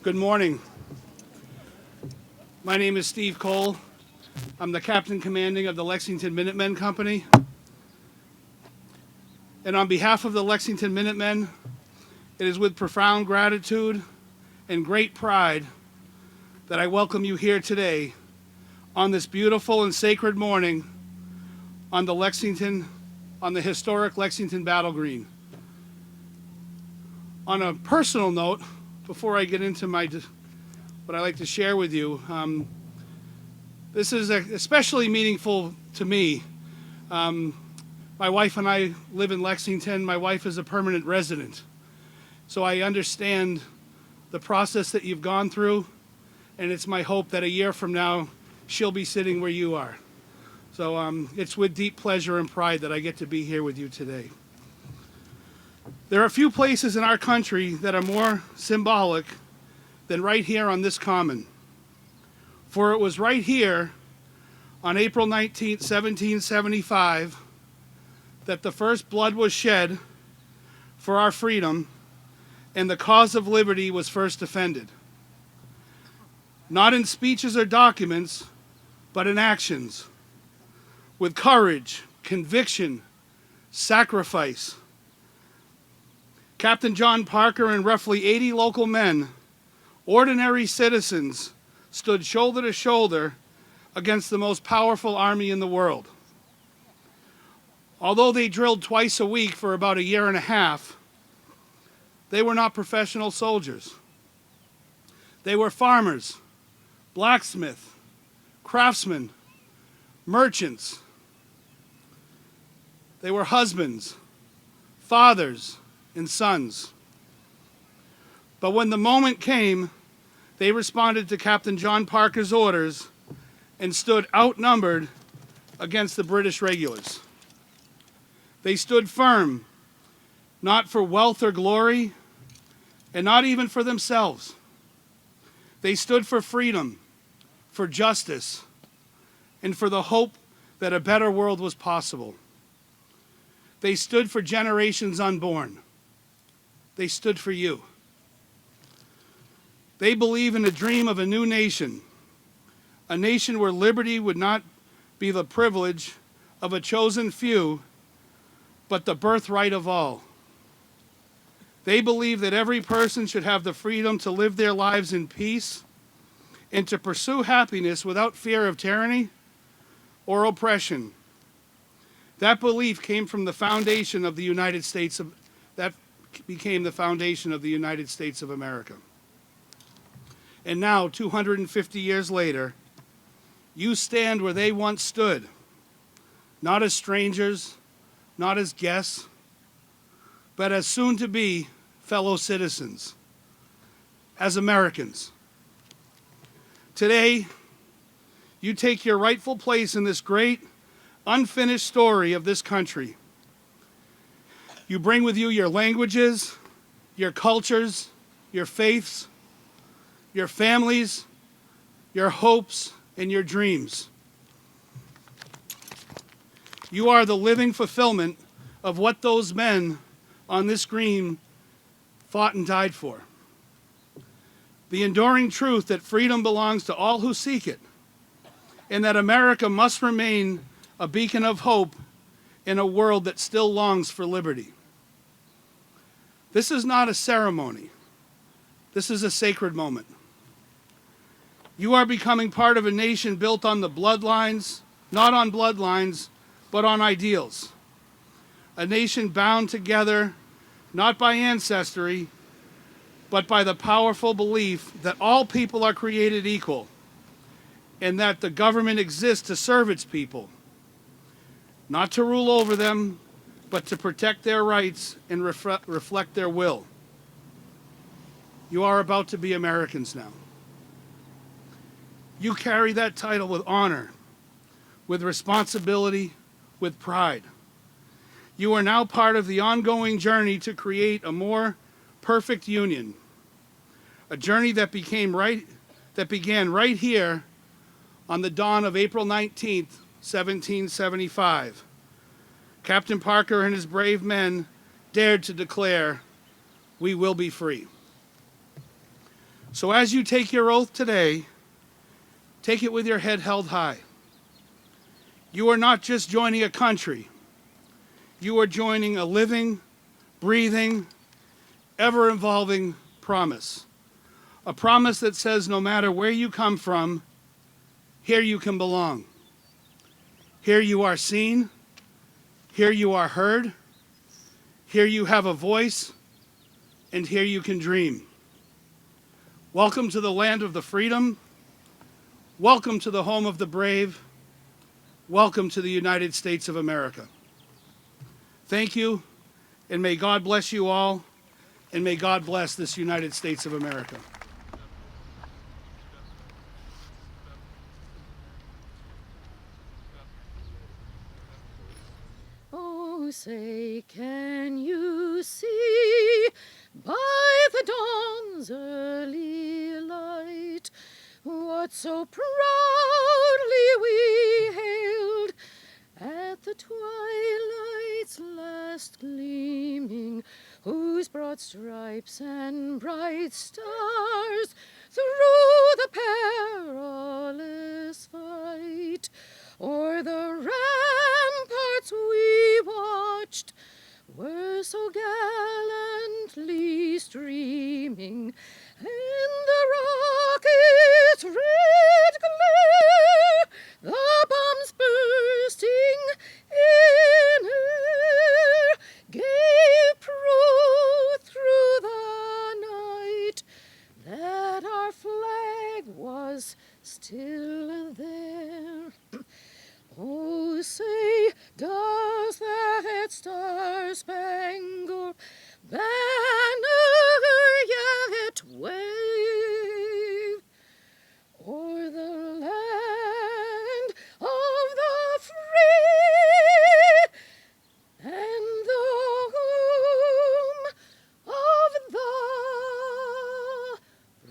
Good morning. My name is Steve Cole. I'm the Captain Commanding of the Lexington Minutemen Company. And on behalf of the Lexington Minutemen, it is with profound gratitude and great pride that I welcome you here today on this beautiful and sacred morning on the historic Lexington Battle Green. On a personal note, before I get into what I like to share with you, this is especially meaningful to me. My wife and I live in Lexington. My wife is a permanent resident. So I understand the process that you've gone through, and it's my hope that a year from now, she'll be sitting where you are. So it's with deep pleasure and pride that I get to be here with you today. There are a few places in our country that are more symbolic than right here on this common. For it was right here on April 19, 1775, that the first blood was shed for our freedom and the cause of liberty was first defended. Not in speeches or documents, but in actions, with courage, conviction, sacrifice. Captain John Parker and roughly 80 local men, ordinary citizens, stood shoulder to shoulder against the most powerful army in the world. Although they drilled twice a week for about a year and a half, they were not professional soldiers. They were farmers, blacksmiths, craftsmen, merchants. They were husbands, fathers, and sons. But when the moment came, they responded to Captain John Parker's orders and stood outnumbered against the British regulars. They stood firm, not for wealth or glory, and not even for themselves. They stood for freedom, for justice, and for the hope that a better world was possible. They stood for generations unborn. They stood for you. They believe in a dream of a new nation, a nation where liberty would not be the privilege of a chosen few, but the birthright of all. They believe that every person should have the freedom to live their lives in peace and to pursue happiness without fear of tyranny or oppression. That belief came from the foundation of the United States that became the foundation of the United States of America. And now, 250 years later, you stand where they once stood, not as strangers, not as guests, but as soon-to-be fellow citizens, as Americans. Today, you take your rightful place in this great, unfinished story of this country. You bring with you your languages, your cultures, your faiths, your families, your hopes, and your dreams. You are the living fulfillment of what those men on this green fought and died for. The enduring truth that freedom belongs to all who seek it, and that America must remain a beacon of hope in a world that still longs for liberty. This is not a ceremony. This is a sacred moment. You are becoming part of a nation built on the bloodlines, not on bloodlines, but on ideals. A nation bound together, not by ancestry, but by the powerful belief that all people are created equal and that the government exists to serve its people, not to rule over them, but to protect their rights and reflect their will. You are about to be Americans now. You carry that title with honor, with responsibility, with pride. You are now part of the ongoing journey to create a more perfect union, a journey that began right here on the dawn of April 19th, 1775. Captain Parker and his brave men dared to declare, "We will be free." So as you take your oath today, take it with your head held high. You are not just joining a country. You are joining a living, breathing, ever-evolving promise. A promise that says no matter where you come from, here you can belong. Here you are seen. Here you are heard. Here you have a voice. And here you can dream. Welcome to the land of the freedom. Welcome to the home of the brave. Welcome to the United States of America. Thank you, and may God bless you all, and may God bless this United States of America. Oh, say, can you see by the dawn's early light what so proudly we hailed at the twilight's last gleaming, whose broad stripes and bright stars through the perilous fight o'er the ramparts we watched were so gallantly streaming, and the rocket's red glare, the bombs bursting in air, gave proof through the night that our flag was still there. Oh, say, does that star-spangled banner yet wave o'er the land of the free and the home of the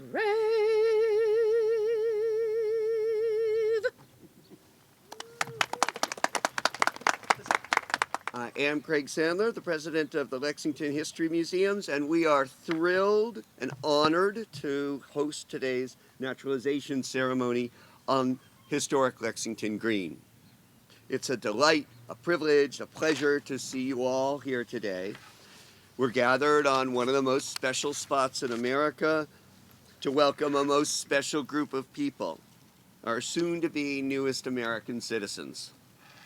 brave? I am Craig Sandler, the president of the Lexington History Museums, and we are thrilled and honored to host today's naturalization ceremony on historic Lexington Green. It's a delight, a privilege, a pleasure to see you all here today. We're gathered on one of the most special spots in America to welcome a most special group of people, our soon-to-be newest American citizens.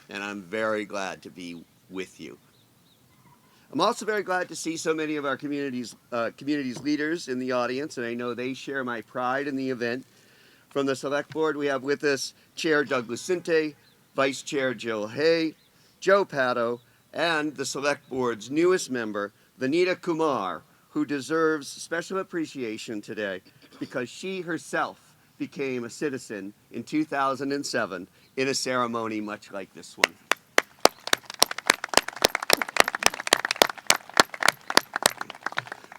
And I'm very glad to be with you. I'm also very glad to see so many of our community's leaders in the audience, and I know they share my pride in the event. From the Select Board, we have with us Chair Doug Lucente, Vice Chair Jill Hay, Joe Pato, and the Select Board's newest member, Vanita Kumar, who deserves special appreciation today because she herself became a citizen in 2007 in a ceremony much like this one.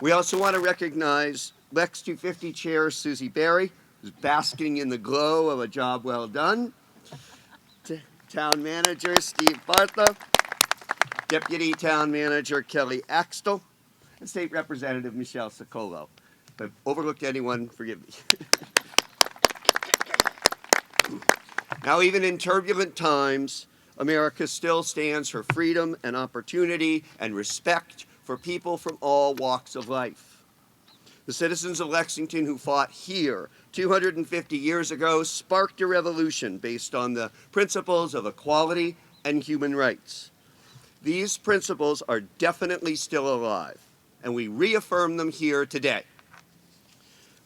We also want to recognize Lex 250 Chair Susie Berry, who's basking in the glow of a job well done. Town Manager Steve Bartha, Deputy Town Manager Kelly Axtell, and State Representative Michelle Socolo. If I've overlooked anyone, forgive me. Now, even in turbulent times, America still stands for freedom and opportunity and respect for people from all walks of life. The citizens of Lexington who fought here 250 years ago sparked a revolution based on the principles of equality and human rights. These principles are definitely still alive, and we reaffirm them here today.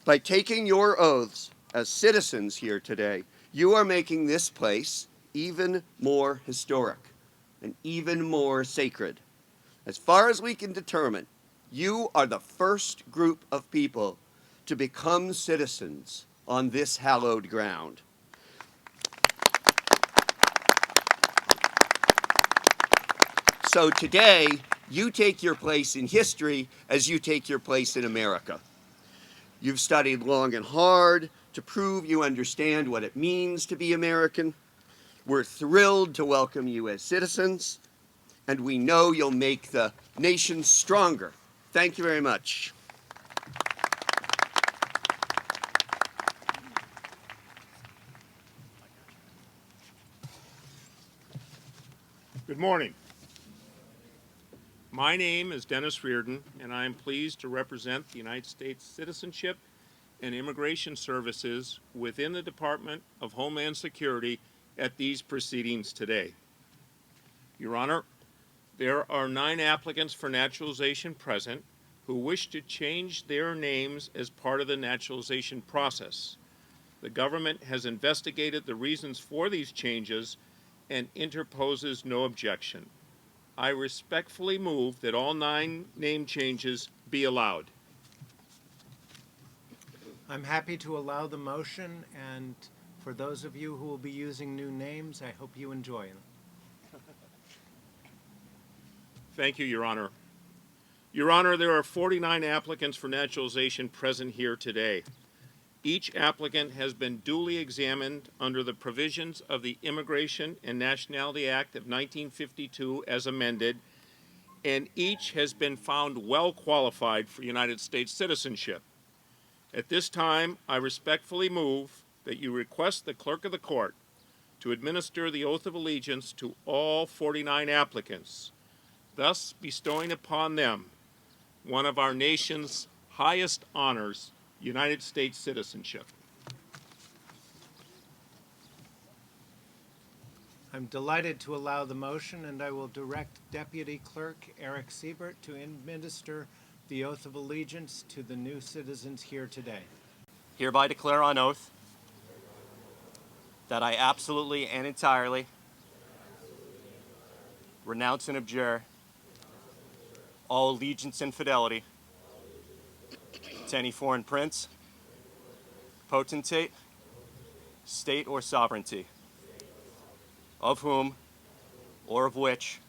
By taking your oaths as citizens here today, you are making this place even more historic and even more sacred. As far as we can determine, you are the first group of people to become citizens on this hallowed ground. So today, you take your place in history as you take your place in America. You've studied long and hard to prove you understand what it means to be American. We're thrilled to welcome you as citizens, and we know you'll make the nation stronger. Thank you very much. Good morning. My name is Dennis Reardon, and I am pleased to represent the United States Citizenship and Immigration Services within the Department of Homeland Security at these proceedings today. Your Honor, there are 9 applicants for naturalization present who wish to change their names as part of the naturalization process. The government has investigated the reasons for these changes and interposes no objection. I respectfully move that all 9 name changes be allowed. I'm happy to allow the motion, and for those of you who will be using new names, I hope you enjoy them. Thank you, Your Honor. Your Honor, there are 49 applicants for naturalization present here today. Each applicant has been duly examined under the provisions of the Immigration and Nationality Act of 1952 as amended, and each has been found well qualified for United States citizenship. At this time, I respectfully move that you request the Clerk of the Court to administer the oath of allegiance to all 49 applicants, thus bestowing upon them one of our nation's highest honors, United States citizenship. I'm delighted to allow the motion, and I will direct Deputy Clerk Eric Siebert to administer the oath of allegiance to the new citizens here today. Hereby declare on oath that I absolutely and entirely renounce and abjure all allegiance and fidelity to any foreign prince, potentate, state, or sovereignty, of whom or of which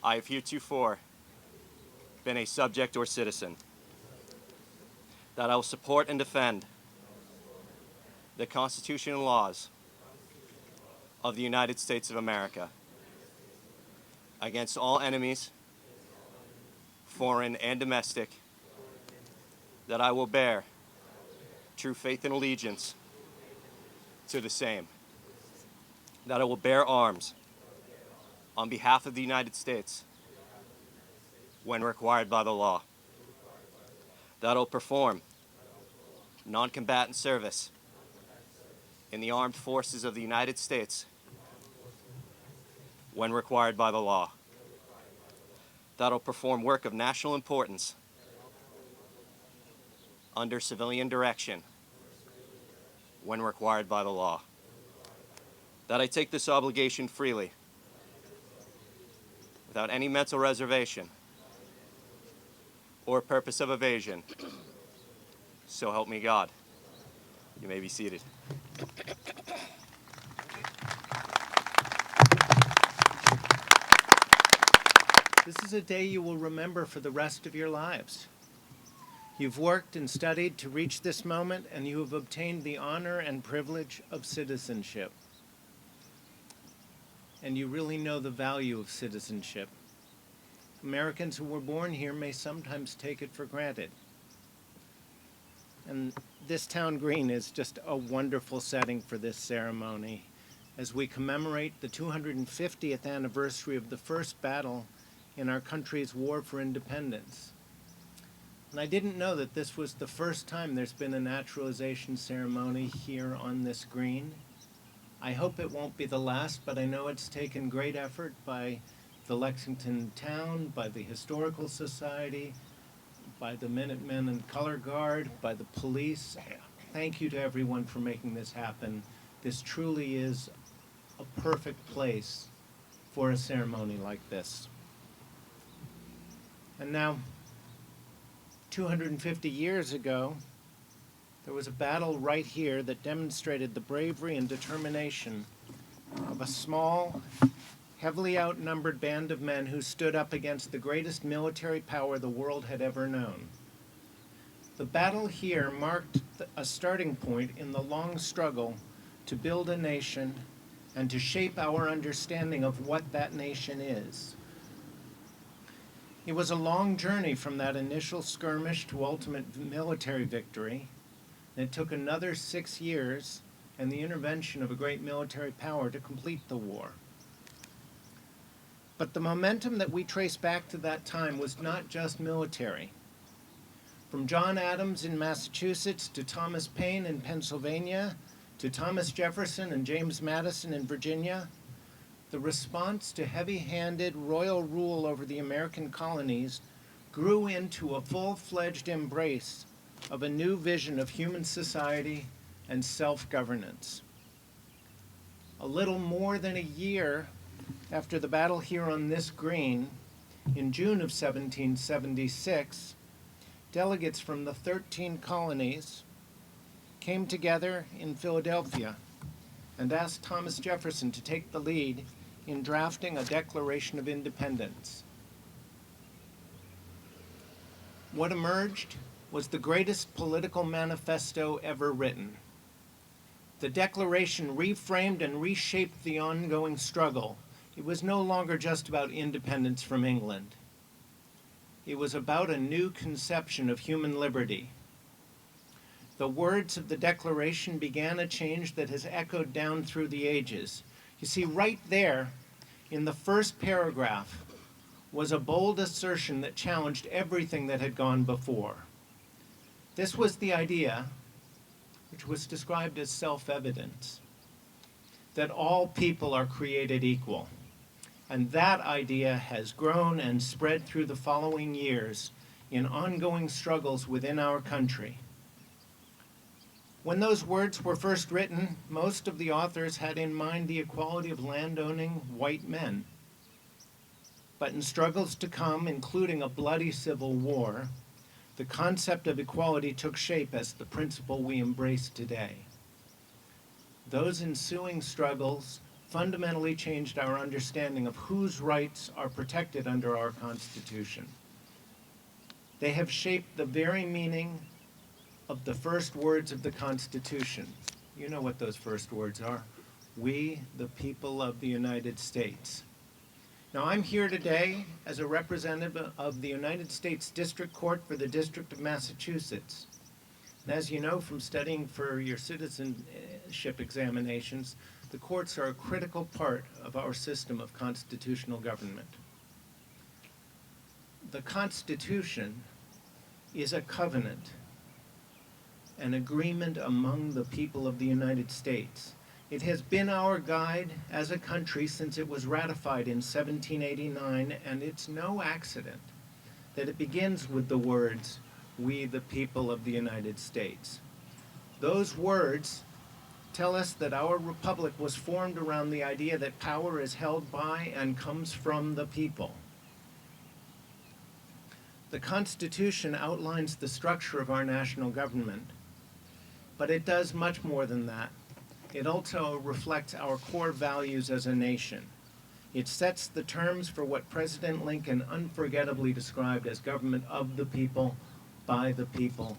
I have heretofore been a subject or citizen, that I will support and defend the Constitution and laws of the United States of America against all enemies, foreign and domestic, that I will bear true faith and allegiance to the same, that I will bear arms on behalf of the United States when required by the law, that I will perform non-combatant service in the armed forces of the United States when required by the law, that I will perform work of national importance under civilian direction when required by the law, that I take this obligation freely without any mental reservation or purpose of evasion. So help me God. You may be seated. This is a day you will remember for the rest of your lives. You've worked and studied to reach this moment, and you have obtained the honor and privilege of citizenship. And you really know the value of citizenship. Americans who were born here may sometimes take it for granted. And this town green is just a wonderful setting for this ceremony as we commemorate the 250th anniversary of the first battle in our country's war for independence. And I didn't know that this was the first time there's been a naturalization ceremony here on this green. I hope it won't be the last, but I know it's taken great effort by the Lexington town, by the Historical Society, by the Minutemen and Color Guard, by the police. Thank you to everyone for making this happen. This truly is a perfect place for a ceremony like this. And now, 250 years ago, there was a battle right here that demonstrated the bravery and determination of a small, heavily outnumbered band of men who stood up against the greatest military power the world had ever known. The battle here marked a starting point in the long struggle to build a nation and to shape our understanding of what that nation is. It was a long journey from that initial skirmish to ultimate military victory. And it took another 6 years and the intervention of a great military power to complete the war. But the momentum that we trace back to that time was not just military. From John Adams in Massachusetts to Thomas Paine in Pennsylvania to Thomas Jefferson and James Madison in Virginia, the response to heavy-handed royal rule over the American colonies grew into a full-fledged embrace of a new vision of human society and self-governance. A little more than a year after the battle here on this green, in June of 1776, delegates from the 13 colonies came together in Philadelphia and asked Thomas Jefferson to take the lead in drafting a Declaration of Independence. What emerged was the greatest political manifesto ever written. The Declaration reframed and reshaped the ongoing struggle. It was no longer just about independence from England. It was about a new conception of human liberty. The words of the Declaration began a change that has echoed down through the ages. You see, right there, in the first paragraph, was a bold assertion that challenged everything that had gone before. This was the idea, which was described as self-evident, that all people are created equal. And that idea has grown and spread through the following years in ongoing struggles within our country. When those words were first written, most of the authors had in mind the equality of land-owning white men. But in struggles to come, including a bloody civil war, the concept of equality took shape as the principle we embrace today. Those ensuing struggles fundamentally changed our understanding of whose rights are protected under our Constitution. They have shaped the very meaning of the first words of the Constitution. You know what those first words are. We, the people of the United States. Now, I'm here today as a representative of the United States District Court for the District of Massachusetts. And as you know from studying for your citizenship examinations, the courts are a critical part of our system of constitutional government. The Constitution is a covenant, an agreement among the people of the United States. It has been our guide as a country since it was ratified in 1789, and it's no accident that it begins with the words, "We the people of the United States." Those words tell us that our republic was formed around the idea that power is held by and comes from the people. The Constitution outlines the structure of our national government, but it does much more than that. It also reflects our core values as a nation. It sets the terms for what President Lincoln unforgettably described as government of the people, by the people,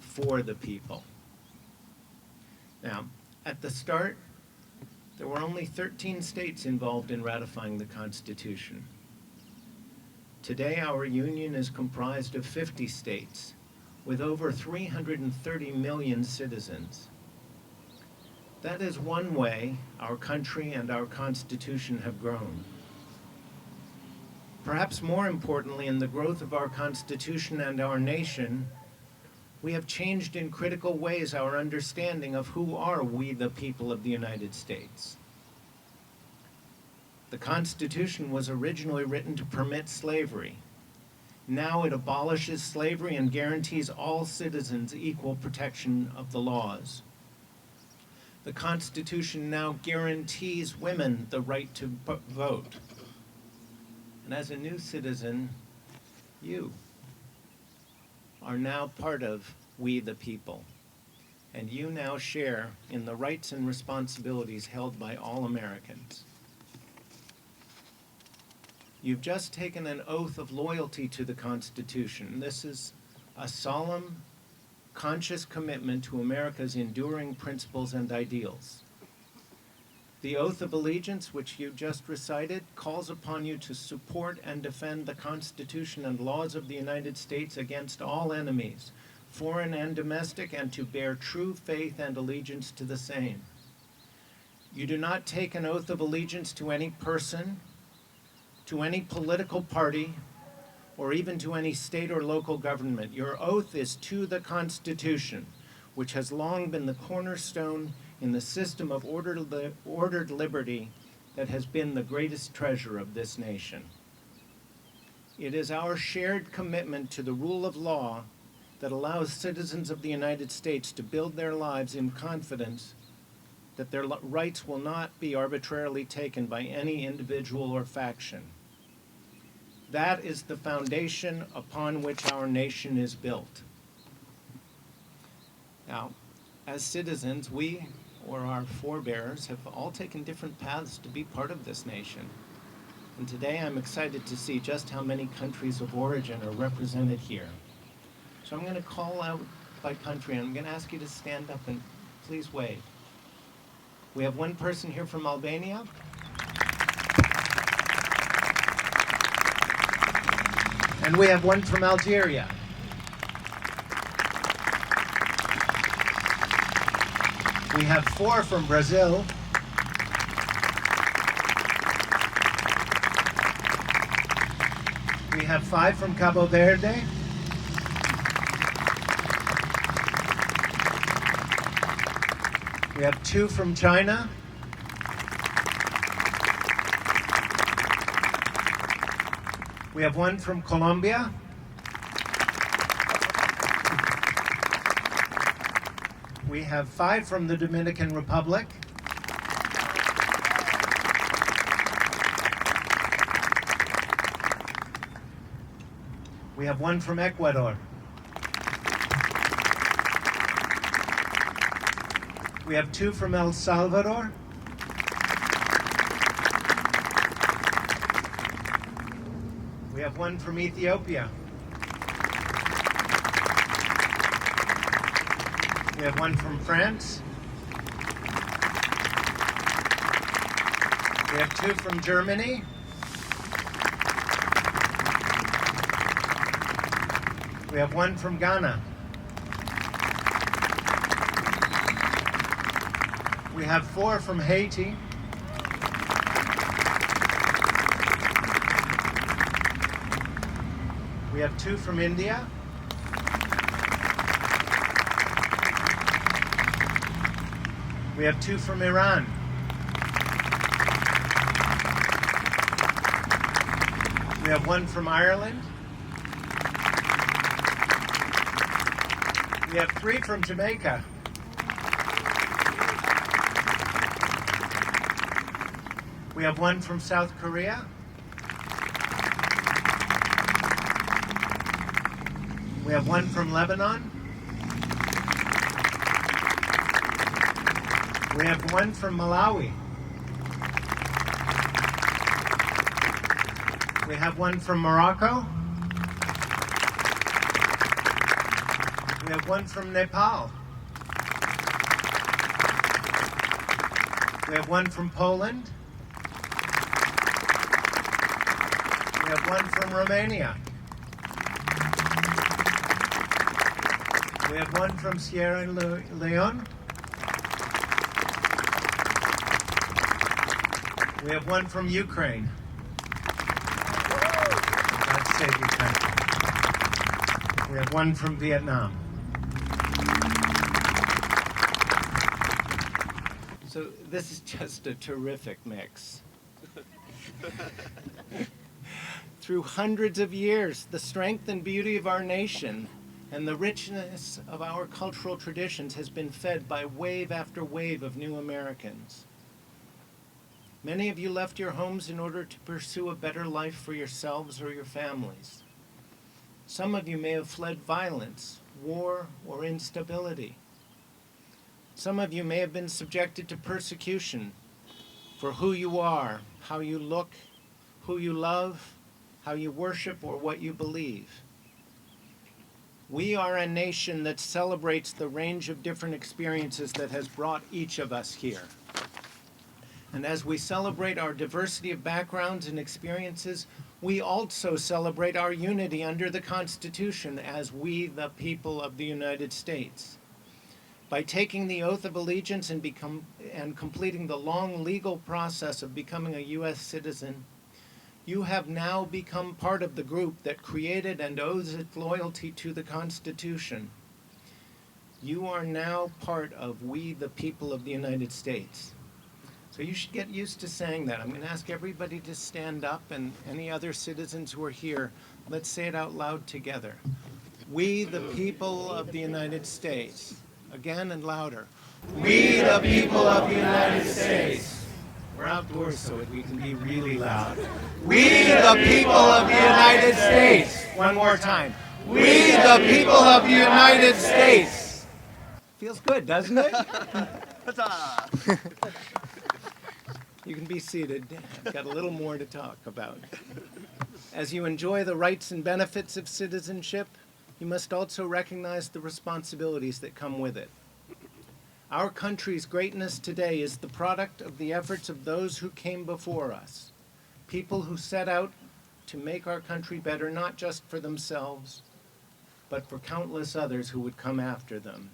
for the people. Now, at the start, there were only 13 states involved in ratifying the Constitution. Today, our union is comprised of 50 states, with over 330 million citizens. That is one way our country and our Constitution have grown. Perhaps more importantly, in the growth of our Constitution and our nation, we have changed in critical ways our understanding of who are we, the people of the United States. The Constitution was originally written to permit slavery. Now it abolishes slavery and guarantees all citizens equal protection of the laws. The Constitution now guarantees women the right to vote. And as a new citizen, you are now part of we the people. And you now share in the rights and responsibilities held by all Americans. You've just taken an oath of loyalty to the Constitution. This is a solemn, conscious commitment to America's enduring principles and ideals. The oath of allegiance, which you just recited, calls upon you to support and defend the Constitution and laws of the United States against all enemies, foreign and domestic, and to bear true faith and allegiance to the same. You do not take an oath of allegiance to any person, to any political party, or even to any state or local government. Your oath is to the Constitution, which has long been the cornerstone in the system of ordered liberty that has been the greatest treasure of this nation. It is our shared commitment to the rule of law that allows citizens of the United States to build their lives in confidence that their rights will not be arbitrarily taken by any individual or faction. That is the foundation upon which our nation is built. Now, as citizens, we, or our forebears, have all taken different paths to be part of this nation. And today I'm excited to see just how many countries of origin are represented here. So I'm going to call out by country, and I'm going to ask you to stand up and please wave. We have one person here from Albania. And we have one from Algeria. We have 4 from Brazil. We have 5 from Cabo Verde. We have 2 from China. We have 1 from Colombia. We have 5 from the Dominican Republic. We have 1 from Ecuador. We have 2 from El Salvador. We have 1 from Ethiopia. We have 1 from France. We have 2 from Germany. We have 1 from Ghana. We have 4 from Haiti. We have 2 from India. We have 2 from Iran. We have 1 from Ireland. We have 3 from Jamaica. We have 1 from South Korea. We have 1 from Lebanon. We have 1 from Malawi. We have 1 from Morocco. We have 1 from Nepal. We have 1 from Poland. We have 1 from Romania. We have 1 from Sierra Leone. We have 1 from Ukraine. God save you, country. We have 1 from Vietnam. So this is just a terrific mix. Through hundreds of years, the strength and beauty of our nation and the richness of our cultural traditions has been fed by wave after wave of new Americans. Many of you left your homes in order to pursue a better life for yourselves or your families. Some of you may have fled violence, war, or instability. Some of you may have been subjected to persecution for who you are, how you look, who you love, how you worship, or what you believe. We are a nation that celebrates the range of different experiences that has brought each of us here. And as we celebrate our diversity of backgrounds and experiences, we also celebrate our unity under the Constitution as we, the people of the United States. By taking the oath of allegiance and completing the long legal process of becoming a U.S. citizen, You have now become part of the group that created and owes its loyalty to the Constitution. You are now part of we, the people of the United States. So you should get used to saying that. I'm going to ask everybody to stand up, and any other citizens who are here, let's say it out loud together. We, the people of the United States. Again and louder. We, the people of the United States. We're outdoors so we can be really loud. We, the people of the United States. One more time. We, the people of the United States. Feels good, doesn't it? You can be seated. I've got a little more to talk about. As you enjoy the rights and benefits of citizenship, you must also recognize the responsibilities that come with it. Our country's greatness today is the product of the efforts of those who came before us, people who set out to make our country better, not just for themselves, but for countless others who would come after them.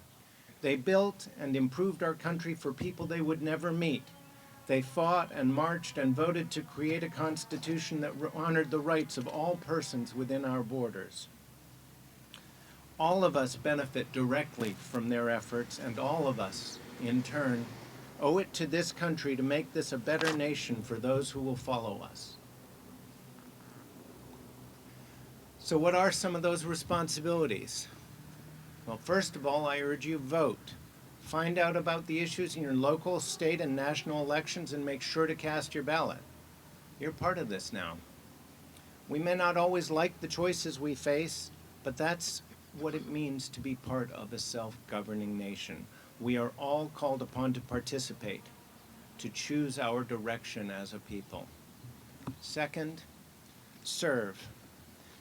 They built and improved our country for people they would never meet. They fought and marched and voted to create a constitution that honored the rights of all persons within our borders. All of us benefit directly from their efforts, and all of us, in turn, owe it to this country to make this a better nation for those who will follow us. So what are some of those responsibilities? Well, first of all, I urge you, vote. Find out about the issues in your local, state, and national elections and make sure to cast your ballot. You're part of this now. We may not always like the choices we face, but that's what it means to be part of a self-governing nation. We are all called upon to participate, to choose our direction as a people. Second, serve.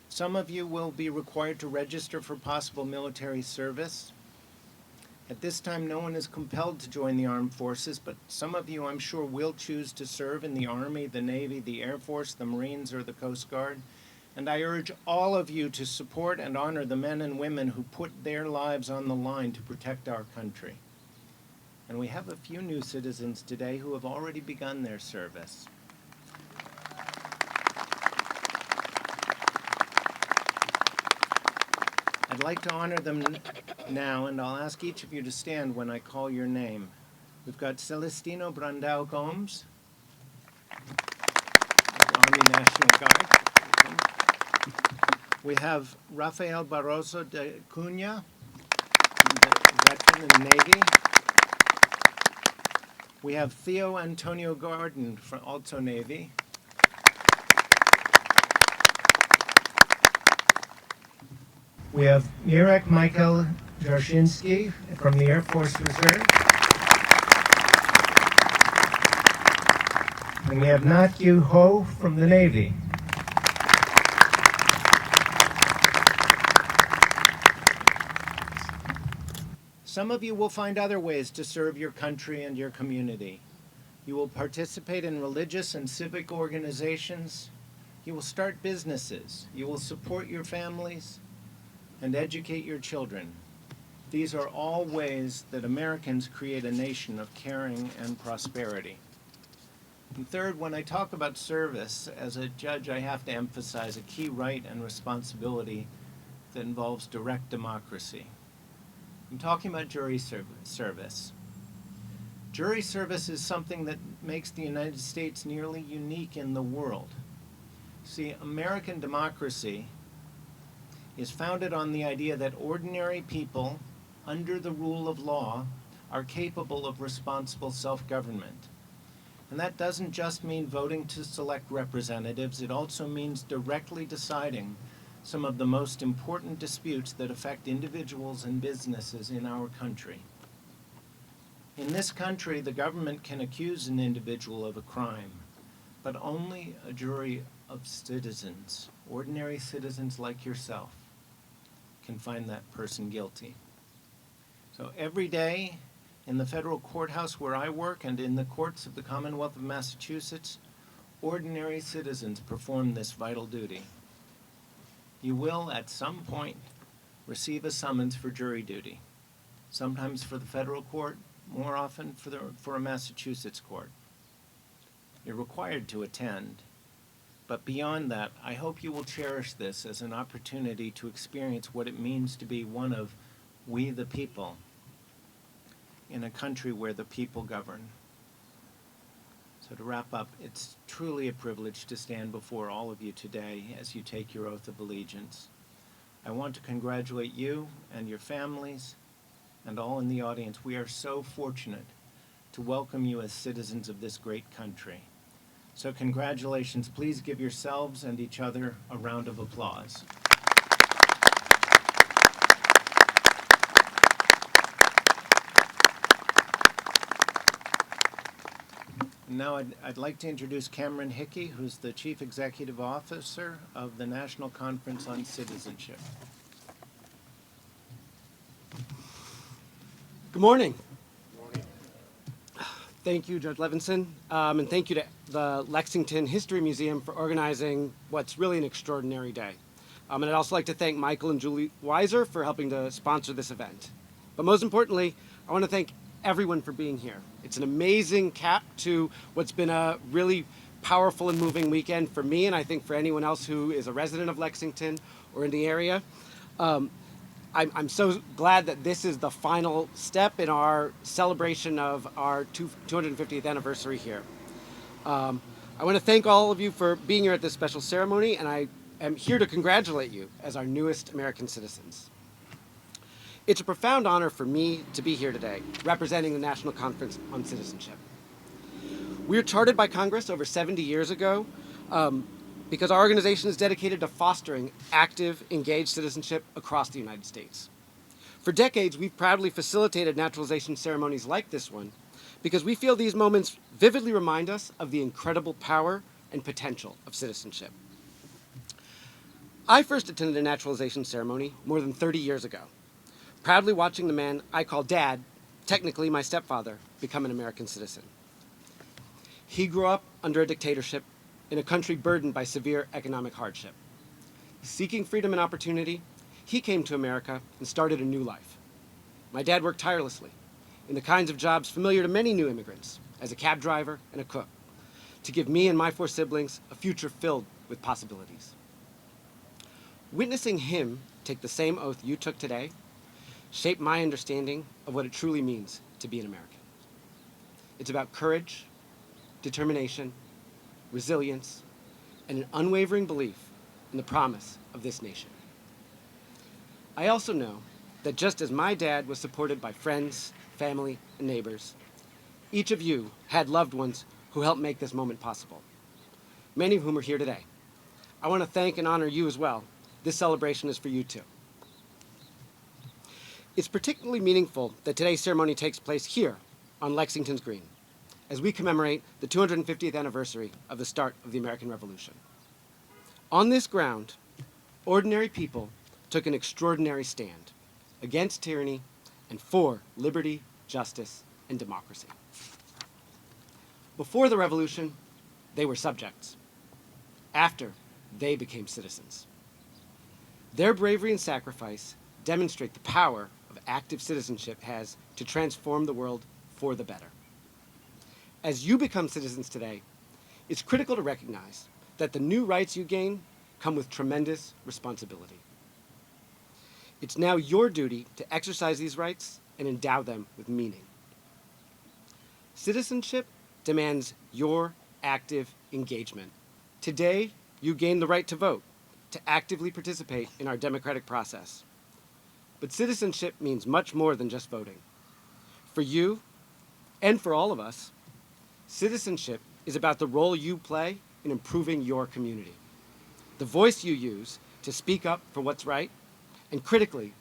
Some of you will be required to register for possible military service. At this time, no one is compelled to join the armed forces, but some of you, I'm sure, will choose to serve in the Army, the Navy, the Air Force, the Marines, or the Coast Guard. And I urge all of you to support and honor the men and women who put their lives on the line to protect our country. And we have a few new citizens today who have already begun their service. I'd like to honor them now, and I'll ask each of you to stand when I call your name. We've got Celestino Brandao Gomes, Army National Guard. We have Rafael Barroso de Cunha, veteran in the Navy. We have Theo Antonio Gordon, also Navy. We have Mirek Michael Jarzynski from the Air Force Reserve. And we have Nat Yu Ho from the Navy. Some of you will find other ways to serve your country and your community. You will participate in religious and civic organizations. You will start businesses. You will support your families and educate your children. These are all ways that Americans create a nation of caring and prosperity. And third, when I talk about service, as a judge, I have to emphasize a key right and responsibility that involves direct democracy. I'm talking about jury service. Jury service is something that makes the United States nearly unique in the world. See, American democracy is founded on the idea that ordinary people, under the rule of law, are capable of responsible self-government. And that doesn't just mean voting to select representatives, it also means directly deciding some of the most important disputes that affect individuals and businesses in our country. In this country, the government can accuse an individual of a crime, but only a jury of citizens, ordinary citizens like yourself, can find that person guilty. So every day in the federal courthouse where I work and in the courts of the Commonwealth of Massachusetts, ordinary citizens perform this vital duty. You will, at some point, receive a summons for jury duty, sometimes for the federal court, more often for a Massachusetts court. You're required to attend, But beyond that, I hope you will cherish this as an opportunity to experience what it means to be one of we the people in a country where the people govern. So to wrap up, it's truly a privilege to stand before all of you today as you take your oath of allegiance. I want to congratulate you and your families and all in the audience. We are so fortunate to welcome you as citizens of this great country. So congratulations. Please give yourselves and each other a round of applause. And now I'd like to introduce Cameron Hickey, who's the Chief Executive Officer of the National Conference on Citizenship. Good morning. Thank you, Judge Levinson, and thank you to the Lexington History Museum for organizing what's really an extraordinary day. And I'd also like to thank Michael and Julie Weiser for helping to sponsor this event. But most importantly, I want to thank everyone for being here. It's an amazing cap to what's been a really powerful and moving weekend for me, and I think for anyone else who is a resident of Lexington or in the area. I'm so glad that this is the final step in our celebration of our 250th anniversary here. I want to thank all of you for being here at this special ceremony, and I am here to congratulate you as our newest American citizens. It's a profound honor for me to be here today, representing the National Conference on Citizenship. We were chartered by Congress over 70 years ago because our organization is dedicated to fostering active, engaged citizenship across the United States. For decades, we've proudly facilitated naturalization ceremonies like this one because we feel these moments vividly remind us of the incredible power and potential of citizenship. I first attended a naturalization ceremony more than 30 years ago, proudly watching the man I call Dad, technically my stepfather, become an American citizen. He grew up under a dictatorship in a country burdened by severe economic hardship. Seeking freedom and opportunity, he came to America and started a new life. My dad worked tirelessly in the kinds of jobs familiar to many new immigrants, as a cab driver and a cook, to give me and my 4 siblings a future filled with possibilities. Witnessing him take the same oath you took today shaped my understanding of what it truly means to be an American. It's about courage, determination, resilience, and an unwavering belief in the promise of this nation. I also know that just as my dad was supported by friends, family, and neighbors, each of you had loved ones who helped make this moment possible, many of whom are here today. I want to thank and honor you as well. This celebration is for you too. It's particularly meaningful that today's ceremony takes place here on Lexington's Green, as we commemorate the 250th anniversary of the start of the American Revolution. On this ground, ordinary people took an extraordinary stand against tyranny and for liberty, justice, and democracy. Before the revolution, they were subjects. After, they became citizens. Their bravery and sacrifice demonstrate the power of active citizenship has to transform the world for the better. As you become citizens today, it's critical to recognize that the new rights you gain come with tremendous responsibility. It's now your duty to exercise these rights and endow them with meaning. Citizenship demands your active engagement. Today, you gain the right to vote, to actively participate in our democratic process. But citizenship means much more than just voting. For you, and for all of us, citizenship is about the role you play in improving your community, the voice you use to speak up for what's right, and critically,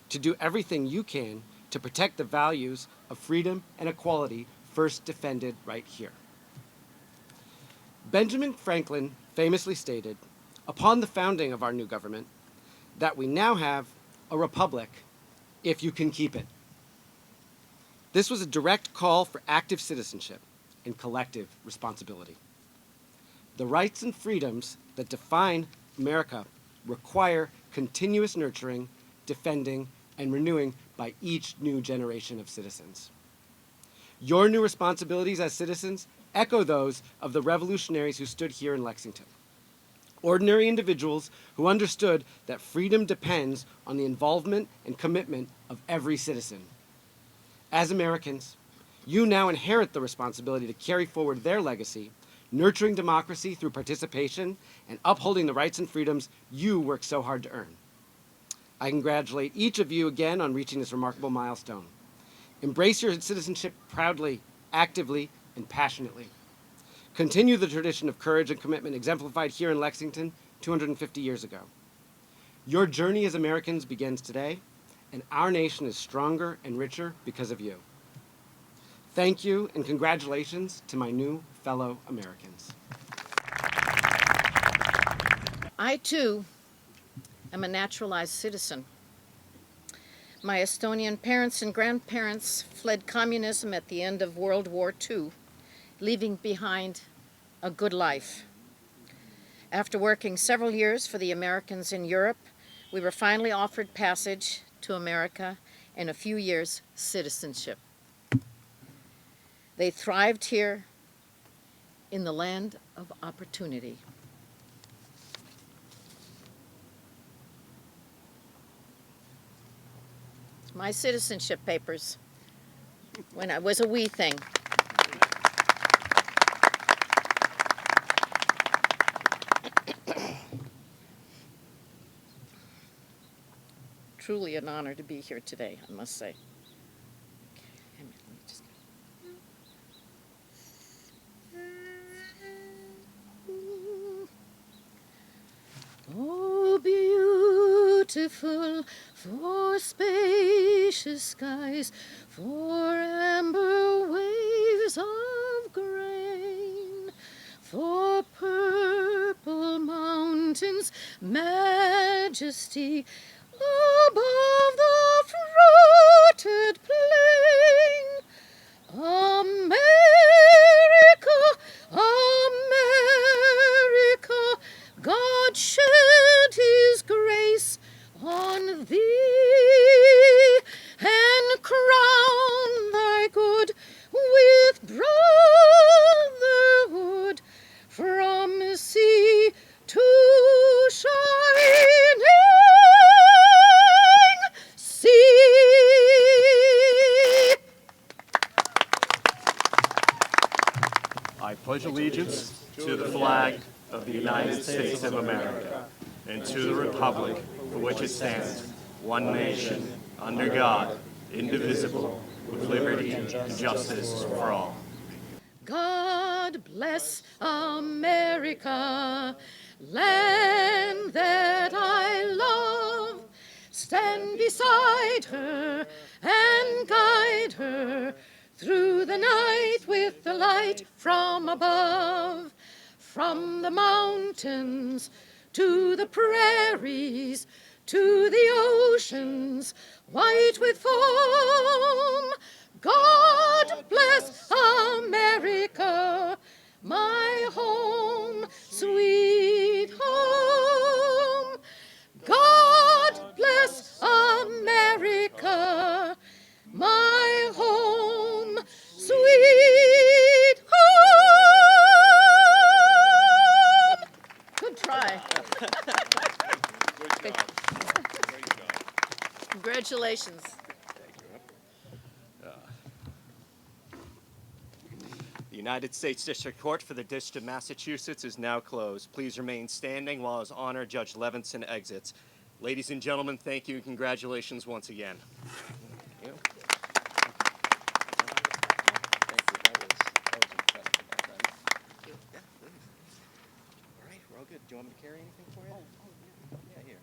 to do everything you can to protect the values of freedom and equality first defended right here. Benjamin Franklin famously stated, upon the founding of our new government, that we now have a republic if you can keep it. This was a direct call for active citizenship and collective responsibility. The rights and freedoms that define America require continuous nurturing, defending, and renewing by each new generation of citizens. Your new responsibilities as citizens echo those of the revolutionaries who stood here in Lexington. ordinary individuals who understood that freedom depends on the involvement and commitment of every citizen. As Americans, you now inherit the responsibility to carry forward their legacy, nurturing democracy through participation and upholding the rights and freedoms you worked so hard to earn. I congratulate each of you again on reaching this remarkable milestone. Embrace your citizenship proudly, actively, and passionately. Continue the tradition of courage and commitment exemplified here in Lexington 250 years ago. Your journey as Americans begins today, and our nation is stronger and richer because of you. Thank you and congratulations to my new fellow Americans. I, too, am a naturalized citizen. My Estonian parents and grandparents fled communism at the end of World War II, leaving behind a good life. After working several years for the Americans in Europe, we were finally offered passage to America and a few years citizenship. They thrived here in the land of opportunity. My citizenship papers when I was a wee thing. Truly an honor to be here today, I must say. Okay, let me just Oh, beautiful for spacious skies, for amber waves of grain, for purple mountains, majesty above the fruited plain. America, America, God shed his grace on thee, and crown thy good with brotherhood from sea to shining sea. I pledge allegiance to the flag of the United States of America and to the republic for which it stands, one nation, under God, indivisible, with liberty and justice for all. God bless America, land that I love. Stand beside her and guide her through the night with the light from above. From the mountains to the prairies, to the oceans, white with foam. God bless America, my home, sweet home. God bless America, my home, sweet home. Good try. Good job. Great job. Congratulations. The United States District Court for the District of Massachusetts is now closed. Please remain standing while His Honor Judge Levinson exits. Ladies and gentlemen, thank you and congratulations once again. Thank you. All right, we're all good. Do you want me to carry anything for you? Yeah, here.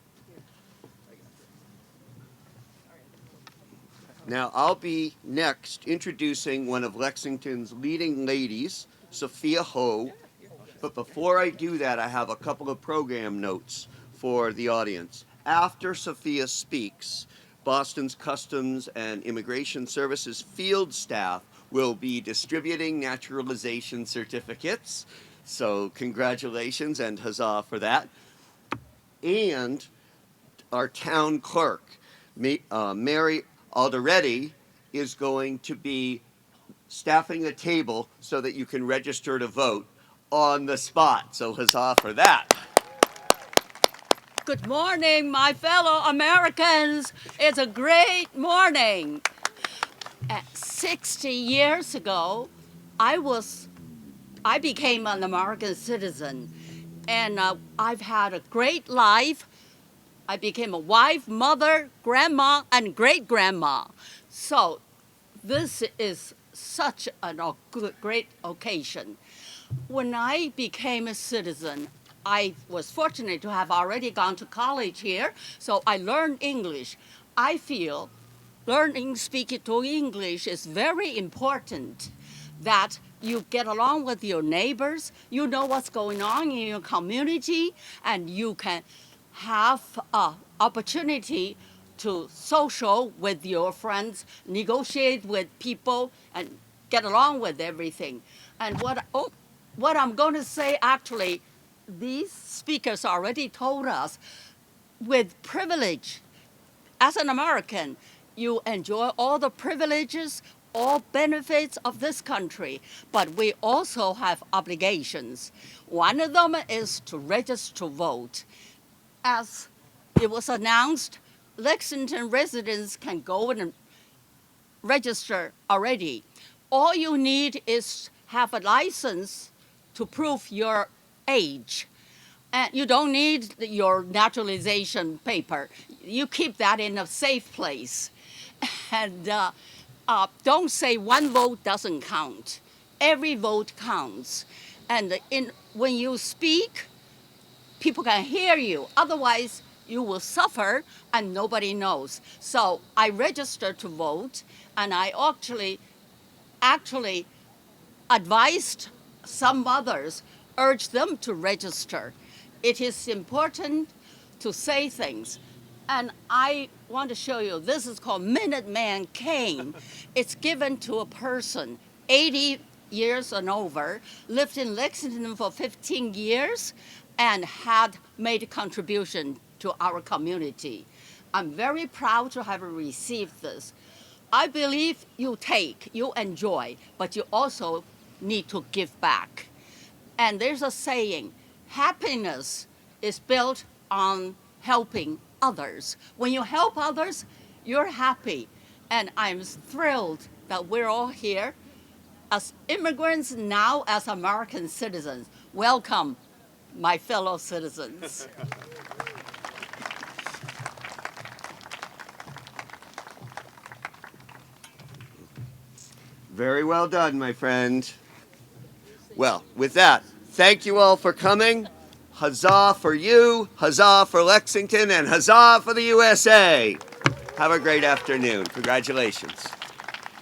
Now, I'll be next introducing one of Lexington's leading ladies, Sophia Ho. But before I do that, I have a couple of program notes for the audience. After Sophia speaks, Boston's Customs and Immigration Services field staff will be distributing naturalization certificates. So congratulations and huzzah for that. And our town clerk, Mary Alderetti, is going to be staffing the table so that you can register to vote on the spot. So huzzah for that. Good morning, my fellow Americans. It's a great morning. 60 years ago, I became an American citizen, and I've had a great life. I became a wife, mother, grandma, and great-grandma. So this is such a great occasion. When I became a citizen, I was fortunate to have already gone to college here, so I learned English. I feel speaking to English is very important, that you get along with your neighbors, you know what's going on in your community, and you can have an opportunity to social with your friends, negotiate with people, and get along with everything. And what I'm going to say, actually, these speakers already told us, with privilege, as an American, you enjoy all the privileges, all benefits of this country, but we also have obligations. One of them is to register to vote. As it was announced, Lexington residents can go and register already. All you need is have a license to prove your age. And you don't need your naturalization paper. You keep that in a safe place. And don't say one vote doesn't count. Every vote counts. And when you speak, people can hear you. Otherwise, you will suffer and nobody knows. So I registered to vote, and I actually advised some others, urged them to register. It is important to say things. And I want to show you, this is called Minuteman cane. It's given to a person, 80 years and over, lived in Lexington for 15 years, and had made a contribution to our community. I'm very proud to have received this. I believe you enjoy, but you also need to give back. And there's a saying, happiness is built on helping others. When you help others, you're happy. And I'm thrilled that we're all here as immigrants, now as American citizens. Welcome, my fellow citizens. Very well done, my friend. Well, with that, thank you all for coming. Huzzah for you, huzzah for Lexington, and huzzah for the USA. Have a great afternoon. Congratulations.